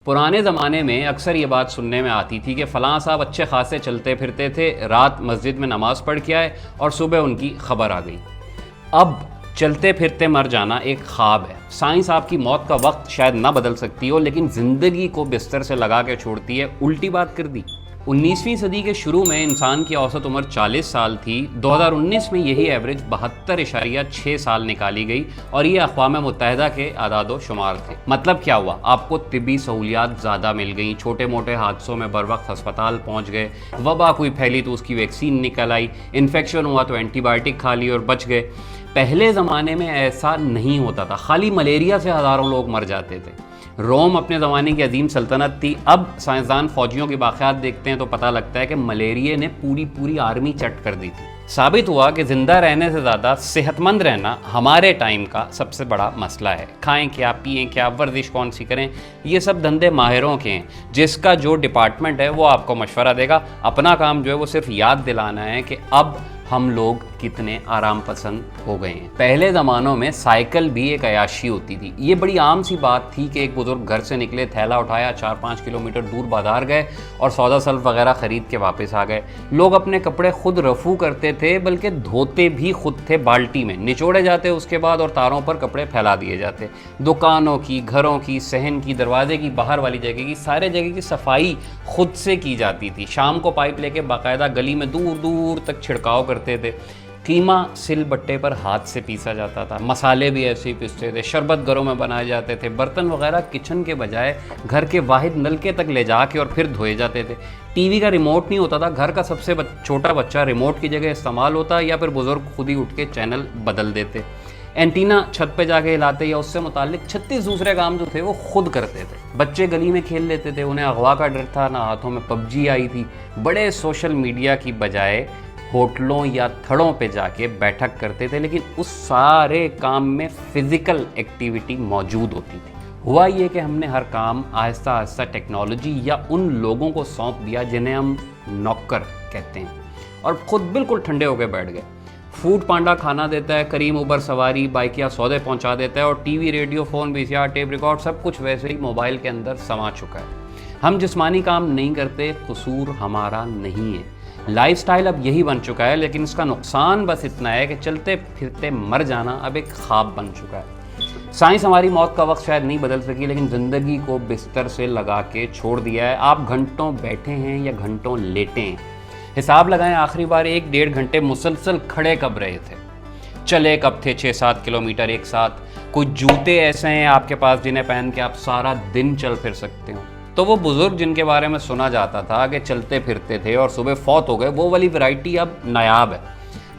پرانے زمانے میں اکثر یہ بات سننے میں آتی تھی کہ فلاں صاحب اچھے خاصے چلتے پھرتے تھے، رات مسجد میں نماز پڑھ کے آئے اور صبح ان کی خبر آ گئی۔ اب چلتے پھرتے مر جانا ایک خواب ہے۔ سائنس آپ کی موت کا وقت شاید نہ بدل سکتی ہو، لیکن زندگی کو بستر سے لگا کے چھوڑتی ہے۔ الٹی بات کر دی۔ 19ویں صدی کے شروع میں انسان کی اوسط عمر 40 سال تھی۔ 2019 میں یہی ایوریج 72.6 سال نکالی گئی اور یہ اقوام متحدہ کے اعداد و شمار تھے۔ مطلب کیا ہوا؟ آپ کو طبی سہولیات زیادہ مل گئیں، چھوٹے موٹے حادثوں میں بر وقت ہسپتال پہنچ گئے، وبا کوئی پھیلی تو اس کی ویکسین نکل آئی، انفیکشن ہوا تو اینٹی بائیوٹک کھا لی اور بچ گئے۔ پہلے زمانے میں ایسا نہیں ہوتا تھا، خالی ملیریا سے ہزاروں لوگ مر جاتے تھے۔ روم اپنے زمانے کی عظیم سلطنت تھی۔ اب سائنسدان فوجیوں کی باقیات دیکھتے ہیں تو پتہ لگتا ہے کہ ملیریا نے پوری آرمی چٹ کر دی تھی۔ ثابت ہوا کہ زندہ رہنے سے زیادہ صحت مند رہنا ہمارے ٹائم کا سب سے بڑا مسئلہ ہے۔ کھائیں کیا، پئیں کیا، ورزش کون سی کریں، یہ سب دھندے ماہروں کے ہیں۔ جس کا جو ڈپارٹمنٹ ہے وہ آپ کو مشورہ دے گا، اپنا کام جو ہے وہ صرف یاد دلانا ہے کہ اب ہم لوگ کتنے آرام پسند ہو گئے ہیں۔ پہلے زمانوں میں سائیکل بھی ایک عیاشی ہوتی تھی۔ یہ بڑی عام سی بات تھی کہ ایک بزرگ گھر سے نکلے، تھیلا اٹھایا، 4-5 کلومیٹر دور بازار گئے اور سودا سلف وغیرہ خرید کے واپس آ گئے۔ لوگ اپنے کپڑے خود رفو کرتے تھے، بلکہ دھوتے بھی خود تھے، بالٹی میں نچوڑے جاتے اس کے بعد اور تاروں پر کپڑے پھیلا دیے جاتے۔ دکانوں کی، گھروں کی، صحن کی، دروازے کی، باہر والی جگہ کی، سارے جگہ کی صفائی خود سے کی جاتی تھی۔ شام کو پائپ لے کے باقاعدہ گلی میں دور دور تک چھڑکاؤ کرتے تھے۔ قیمہ سل بٹے پر ہاتھ سے پیسا جاتا تھا، مسالے بھی ایسے ہی پیستے تھے، شربت گھروں میں بنائے جاتے تھے، برتن وغیرہ کچن کے بجائے گھر کے واحد نلکے تک لے جا کے اور پھر دھوئے جاتے تھے۔ ٹی وی کا ریموٹ نہیں ہوتا تھا، گھر کا سب سے چھوٹا بچہ ریموٹ کی جگہ استعمال ہوتا یا پھر بزرگ خود ہی اٹھ کے چینل بدل دیتے۔ اینٹینا چھت پہ جا کے ہلاتے یا اس سے متعلق 36 دوسرے کام جو تھے وہ خود کرتے تھے۔ بچے گلی میں کھیل لیتے تھے، انہیں اغوا کا ڈر تھا، نہ ہاتھوں میں PUBG آئی تھی۔ بڑے سوشل میڈیا کی بجائے ہوٹلوں یا تھڑوں پہ جا کے بیٹھک کرتے تھے، لیکن اس سارے کام میں فزیکل ایکٹیویٹی موجود ہوتی تھی۔ ہوا یہ کہ ہم نے ہر کام آہستہ آہستہ ٹیکنالوجی یا ان لوگوں کو سونپ دیا جنہیں ہم نوکر کہتے ہیں، اور خود بالکل ٹھنڈے ہو کے بیٹھ گئے۔ فوڈ پانڈا کھانا دیتا ہے، کریم اوبر سواری بائک یا سودے پہنچا دیتا ہے، اور T V, radio, phone, VCR، tape record سب کچھ ویسے ہی موبائل کے اندر سما چکا ہے۔ ہم جسمانی کام نہیں کرتے، قصور ہمارا نہیں ہے۔ لائف سٹائل اب یہی بن چکا ہے، لیکن اس کا نقصان بس اتنا ہے کہ چلتے پھرتے مر جانا اب ایک خواب بن چکا ہے۔ سائنس ہماری موت کا وقت شاید نہیں بدل سکی، لیکن زندگی کو بستر سے لگا کے چھوڑ دیا ہے۔ آپ گھنٹوں بیٹھے ہیں یا گھنٹوں لیٹے ہیں؟ حساب لگائیں، آخری بار 1-1.5 گھنٹے مسلسل کھڑے کب رہے تھے؟ چلے کب تھے 6-7 کلومیٹر ایک ساتھ؟ کوئی جوتے ایسے ہیں آپ کے پاس جنہیں پہن کے آپ سارا دن چل پھر سکتے ہو؟ تو وہ بزرگ جن کے بارے میں سنا جاتا تھا کہ چلتے پھرتے تھے اور صبح فوت ہو گئے، وہ والی ورائٹی اب نایاب ہے۔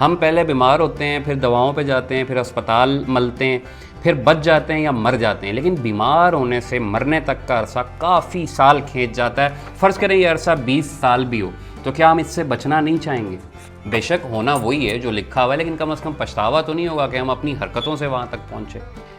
ہم پہلے بیمار ہوتے ہیں، پھر دواؤں پہ جاتے ہیں، پھر اسپتال ملتے ہیں، پھر بچ جاتے ہیں یا مر جاتے ہیں، لیکن بیمار ہونے سے مرنے تک کا عرصہ کافی سال کھینچ جاتا ہے۔ فرض کریں یہ عرصہ 20 سال بھی ہو، تو کیا ہم اس سے بچنا نہیں چاہیں گے؟ بے شک ہونا وہی ہے جو لکھا ہوا ہے، لیکن کم از کم پچھتاوا تو نہیں ہوگا کہ ہم اپنی حرکتوں سے وہاں تک پہنچے۔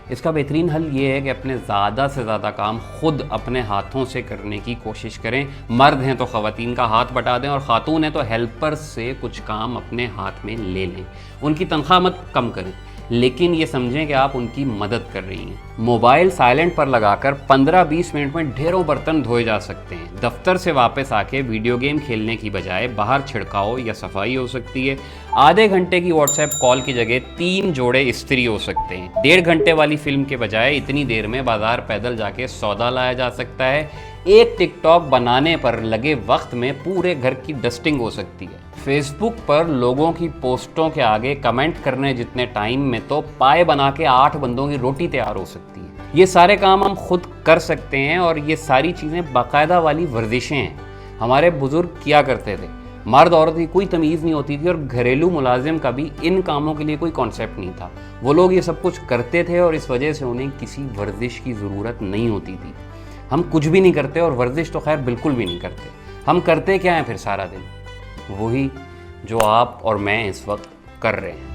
اس کا بہترین حل یہ ہے کہ اپنے زیادہ سے زیادہ کام خود اپنے ہاتھوں سے کرنے کی کوشش کریں۔ مرد ہیں تو خواتین کا ہاتھ بٹا دیں، اور خاتون ہیں تو ہیلپر سے کچھ کام اپنے ہاتھ میں لے لیں۔ ان کی تنخواہ مت کم کریں، لیکن یہ سمجھیں کہ آپ ان کی مدد کر رہی ہیں۔ موبائل سائلنٹ پر لگا کر 15-20 منٹ میں ڈھیروں برتن دھوئے جا سکتے ہیں۔ دفتر سے واپس آ کے ویڈیو گیم کھیلنے کی بجائے باہر چھڑکاؤ یا صفائی ہو سکتی ہے۔ آدھے گھنٹے کی واٹس ایپ کال کی جگہ 3 جوڑے استری ہو سکتے ہیں۔ 1.5 گھنٹے والی فلم کے بجائے اتنی دیر میں بازار پیدل جا کے سودا لایا جا سکتا ہے۔ ایک ٹک ٹاک بنانے پر لگے وقت میں پورے گھر کی ڈسٹنگ ہو سکتی ہے۔ فیس بک پر لوگوں کی پوسٹوں کے آگے کمنٹ کرنے جتنے ٹائم میں تو پائے بنا کے 8 بندوں کی روٹی تیار ہو سکتی ہے۔ یہ سارے کام ہم خود کر سکتے ہیں، اور یہ ساری چیزیں باقاعدہ والی ورزشیں ہیں۔ ہمارے بزرگ کیا کرتے تھے، مرد عورت کی کوئی تمیز نہیں ہوتی تھی، اور گھریلو ملازم کا بھی ان کاموں کے لیے کوئی کانسیپٹ نہیں تھا۔ وہ لوگ یہ سب کچھ کرتے تھے، اور اس وجہ سے انہیں کسی ورزش کی ضرورت نہیں ہوتی تھی۔ ہم کچھ بھی نہیں کرتے، اور ورزش تو خیر بالکل بھی نہیں کرتے۔ ہم کرتے کیا ہیں پھر سارا دن؟ وہی جو آپ اور میں اس وقت کر رہے ہیں۔